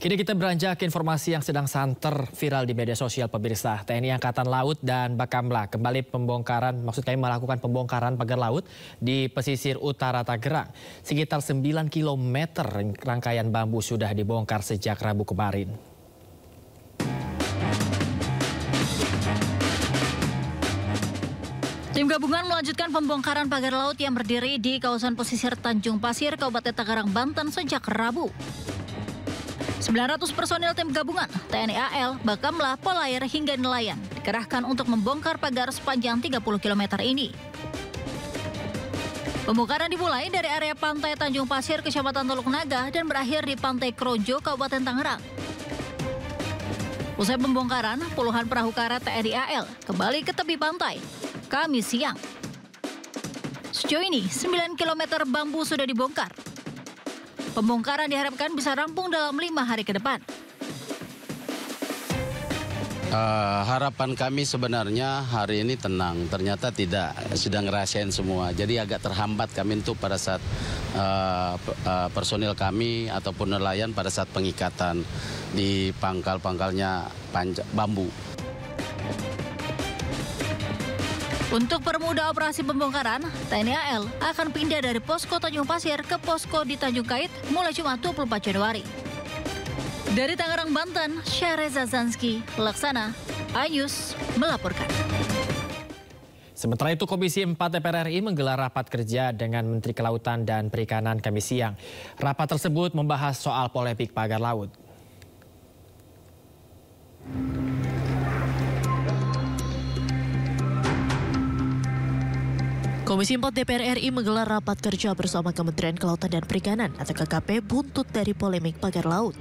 Kini kita beranjak ke informasi yang sedang santer viral di media sosial pemirsa. TNI Angkatan Laut dan Bakamla kembali melakukan pembongkaran pagar laut di pesisir utara Tangerang. Sekitar 9 km rangkaian bambu sudah dibongkar sejak Rabu kemarin. Tim gabungan melanjutkan pembongkaran pagar laut yang berdiri di kawasan pesisir Tanjung Pasir, Kabupaten Tangerang, Banten sejak Rabu. 900 personil tim gabungan, TNI AL, Bakamla, Polair hingga nelayan dikerahkan untuk membongkar pagar sepanjang 30 km ini. Pembongkaran dimulai dari area pantai Tanjung Pasir, Kecamatan Teluk Naga dan berakhir di Pantai Krojo, Kabupaten Tangerang. Usai pembongkaran, puluhan perahu karet TNI AL kembali ke tepi pantai Kamis siang. Sejauh ini, 9 km bambu sudah dibongkar. Pembongkaran diharapkan bisa rampung dalam 5 hari ke depan. Harapan kami sebenarnya hari ini tenang, ternyata tidak, sudah ngerasain semua. Jadi agak terhambat kami untuk pada saat personil kami ataupun nelayan pada saat pengikatan di pangkal-pangkalnya bambu. Untuk permudah operasi pembongkaran, TNI AL akan pindah dari posko Tanjung Pasir ke posko di Tanjung Kait mulai Jumat 24 Januari. Dari Tangerang, Banten, Syareza Zanski, Laksana, iNews melaporkan. Sementara itu, Komisi 4 DPR RI menggelar rapat kerja dengan Menteri Kelautan dan Perikanan Kamis siang. Rapat tersebut membahas soal polemik pagar laut. Komisi 4 DPR RI menggelar rapat kerja bersama Kementerian Kelautan dan Perikanan atau KKP buntut dari polemik pagar laut.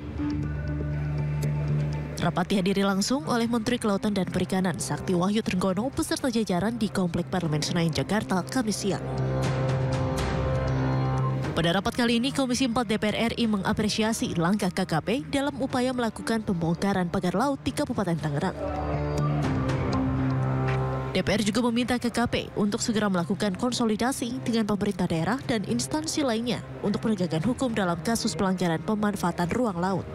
Rapat dihadiri langsung oleh Menteri Kelautan dan Perikanan Sakti Wahyu Trenggono beserta jajaran di Komplek Parlemen Senayan, Jakarta, Kamis siang. Pada rapat kali ini, Komisi 4 DPR RI mengapresiasi langkah KKP dalam upaya melakukan pembongkaran pagar laut di Kabupaten Tangerang. DPR juga meminta KKP untuk segera melakukan konsolidasi dengan pemerintah daerah dan instansi lainnya untuk penegakan hukum dalam kasus pelanggaran pemanfaatan ruang laut.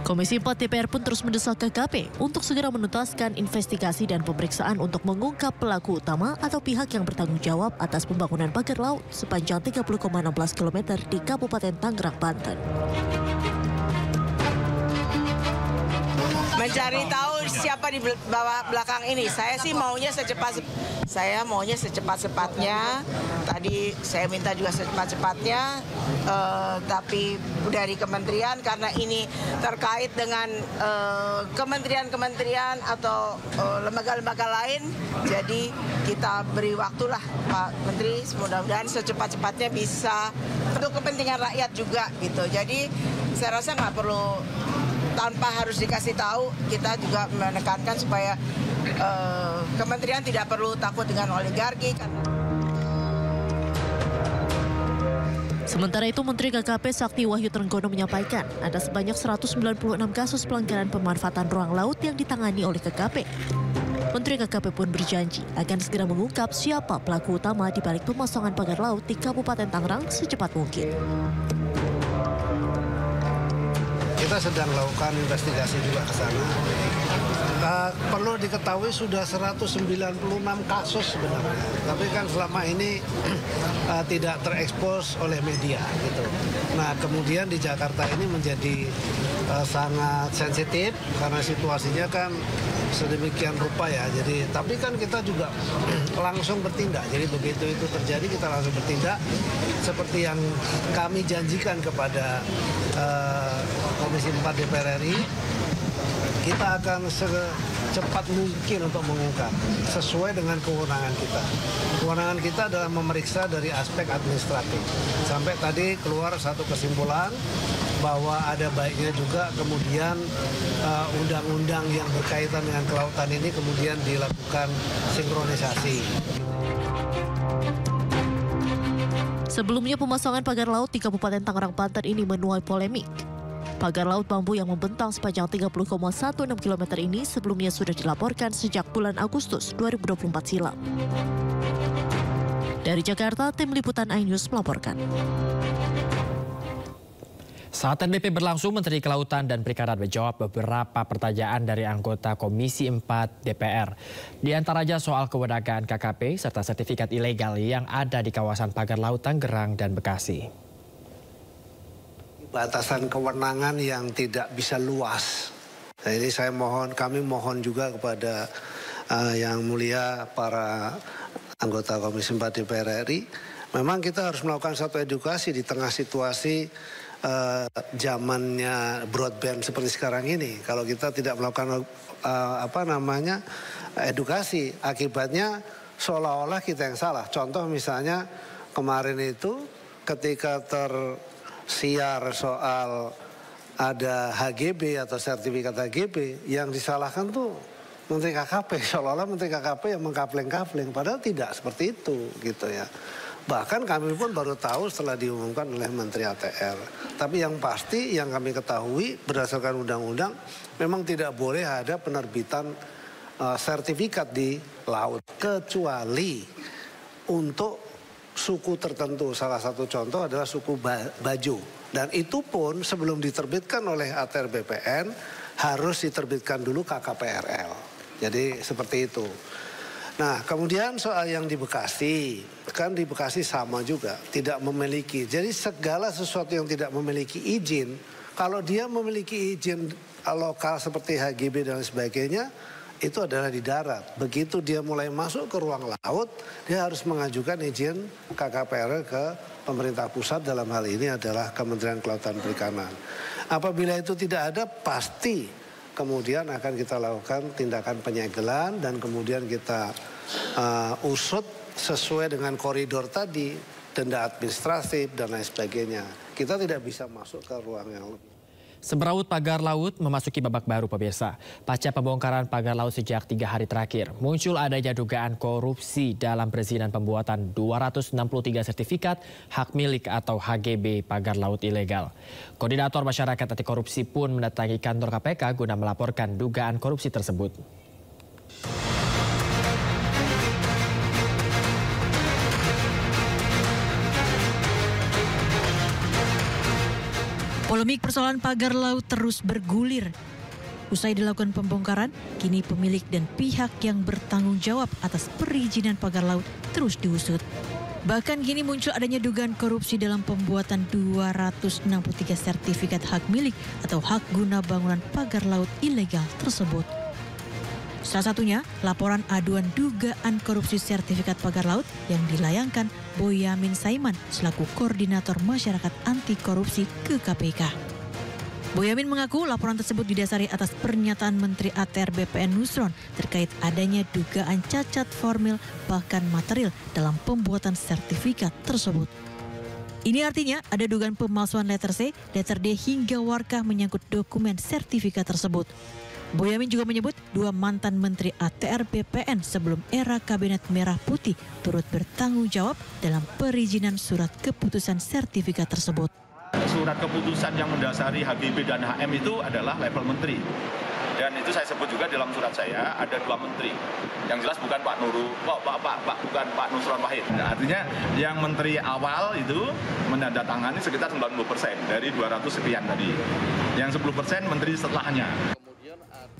Komisi 4 DPR pun terus mendesak KKP untuk segera menuntaskan investigasi dan pemeriksaan untuk mengungkap pelaku utama atau pihak yang bertanggung jawab atas pembangunan pagar laut sepanjang 30,16 km di Kabupaten Tangerang, Banten. Mencari tahu siapa di bawah belakang ini. Saya maunya secepat-cepatnya. Tadi saya minta juga secepat-cepatnya, tapi dari kementerian karena ini terkait dengan kementerian-kementerian atau lembaga-lembaga lain. Jadi kita beri waktulah Pak Menteri, mudah-mudahan secepat-cepatnya bisa untuk kepentingan rakyat juga gitu. Jadi saya rasa nggak perlu tanpa harus dikasih tahu, kita juga menekankan supaya kementerian tidak perlu takut dengan oligarki. Sementara itu, Menteri KKP Sakti Wahyu Trenggono menyampaikan ada sebanyak 196 kasus pelanggaran pemanfaatan ruang laut yang ditangani oleh KKP. Menteri KKP pun berjanji akan segera mengungkap siapa pelaku utama di balik pemasangan pagar laut di Kabupaten Tangerang secepat mungkin. Kita sedang melakukan investigasi juga ke sana. Perlu diketahui sudah 196 kasus sebenarnya. Tapi kan selama ini tidak terekspos oleh media gitu. Nah, kemudian di Jakarta ini menjadi sangat sensitif karena situasinya kan sedemikian rupa ya. Jadi tapi kan kita juga langsung bertindak. Jadi begitu itu terjadi kita langsung bertindak seperti yang kami janjikan kepada Komisi 4 DPR RI. Kita akan secepat mungkin untuk mengungkap sesuai dengan kewenangan kita. Kewenangan kita adalah memeriksa dari aspek administratif. Sampai tadi keluar satu kesimpulan bahwa ada baiknya juga kemudian undang-undang yang berkaitan dengan kelautan ini kemudian dilakukan sinkronisasi. Sebelumnya pemasangan pagar laut di Kabupaten Tangerang, Banten ini menuai polemik. Pagar laut bambu yang membentang sepanjang 30,16 km ini sebelumnya sudah dilaporkan sejak bulan Agustus 2024 silam. Dari Jakarta, tim liputan iNews melaporkan. Saat NDP berlangsung, Menteri Kelautan dan Perikanan menjawab beberapa pertanyaan dari anggota Komisi 4 DPR. Di antaranya soal kewenangan KKP serta sertifikat ilegal yang ada di kawasan pagar laut Tangerang dan Bekasi. Batasan kewenangan yang tidak bisa luas. Nah, ini kami mohon juga kepada yang mulia para anggota Komisi 4 DPR RI. Memang kita harus melakukan satu edukasi di tengah situasi zamannya broadband seperti sekarang ini. Kalau kita tidak melakukan edukasi, akibatnya seolah-olah kita yang salah. Contoh misalnya kemarin itu ketika tersiar soal ada HGB atau sertifikat HGB, yang disalahkan tuh Menteri KKP, seolah-olah Menteri KKP yang mengkapling-kapling, padahal tidak seperti itu gitu ya. Bahkan kami pun baru tahu setelah diumumkan oleh Menteri ATR. Tapi yang pasti yang kami ketahui berdasarkan undang-undang memang tidak boleh ada penerbitan sertifikat di laut. Kecuali untuk suku tertentu. Salah satu contoh adalah suku Bajo. Dan itu pun sebelum diterbitkan oleh ATR BPN harus diterbitkan dulu KKPRL. Jadi seperti itu. Nah, kemudian soal yang di Bekasi, kan di Bekasi sama juga, tidak memiliki. Jadi segala sesuatu yang tidak memiliki izin, kalau dia memiliki izin lokal seperti HGB dan sebagainya, itu adalah di darat. Begitu dia mulai masuk ke ruang laut, dia harus mengajukan izin KKPRL ke pemerintah pusat, dalam hal ini adalah Kementerian Kelautan Perikanan. Apabila itu tidak ada, pasti kemudian akan kita lakukan tindakan penyegelan dan kemudian kita usut sesuai dengan koridor tadi, denda administratif dan lain sebagainya. Kita tidak bisa masuk ke ruang yang lebih. Semeraut pagar laut memasuki babak baru pemirsa. Pasca pembongkaran pagar laut sejak 3 hari terakhir, muncul adanya dugaan korupsi dalam perizinan pembuatan 263 sertifikat hak milik atau HGB pagar laut ilegal. Koordinator Masyarakat Anti Korupsi pun mendatangi kantor KPK guna melaporkan dugaan korupsi tersebut. Polemik persoalan pagar laut terus bergulir. Usai dilakukan pembongkaran, kini pemilik dan pihak yang bertanggung jawab atas perizinan pagar laut terus diusut. Bahkan kini muncul adanya dugaan korupsi dalam pembuatan 263 sertifikat hak milik atau hak guna bangunan pagar laut ilegal tersebut. Salah satunya laporan aduan dugaan korupsi sertifikat pagar laut yang dilayangkan Boyamin Saiman selaku Koordinator Masyarakat Anti Korupsi ke KPK. Boyamin mengaku laporan tersebut didasari atas pernyataan Menteri ATR BPN Nusron terkait adanya dugaan cacat formil bahkan material dalam pembuatan sertifikat tersebut. Ini artinya ada dugaan pemalsuan letter C, letter D hingga warkah menyangkut dokumen sertifikat tersebut. Boyamin juga menyebut 2 mantan Menteri ATR BPN sebelum era Kabinet Merah Putih turut bertanggung jawab dalam perizinan surat keputusan sertifikat tersebut. Surat keputusan yang mendasari HGB dan HM itu adalah level menteri. Dan itu saya sebut juga dalam surat saya ada 2 menteri. Yang jelas bukan Pak bukan Pak Nusron Wahid. Nah, artinya yang menteri awal itu menandatangani sekitar 90% dari 200 sekian tadi. Yang 10% menteri setelahnya.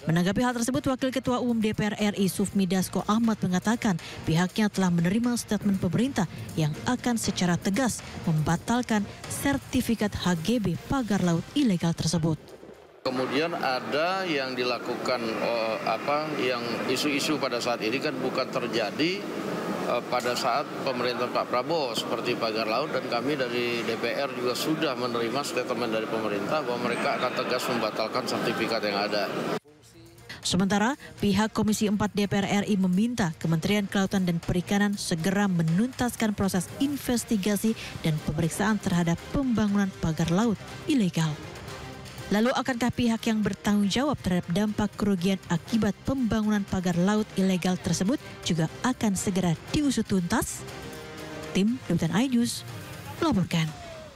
Menanggapi hal tersebut, Wakil Ketua Umum DPR RI Sufmi Dasko Ahmad mengatakan pihaknya telah menerima statement pemerintah yang akan secara tegas membatalkan sertifikat HGB pagar laut ilegal tersebut. Kemudian ada yang dilakukan yang isu-isu pada saat ini kan bukan terjadi pada saat pemerintah Pak Prabowo seperti pagar laut, dan kami dari DPR juga sudah menerima statement dari pemerintah bahwa mereka akan tegas membatalkan sertifikat yang ada. Sementara pihak Komisi 4 DPR RI meminta Kementerian Kelautan dan Perikanan segera menuntaskan proses investigasi dan pemeriksaan terhadap pembangunan pagar laut ilegal. Lalu akankah pihak yang bertanggung jawab terhadap dampak kerugian akibat pembangunan pagar laut ilegal tersebut juga akan segera diusut tuntas? Tim Liputan iNews melaporkan.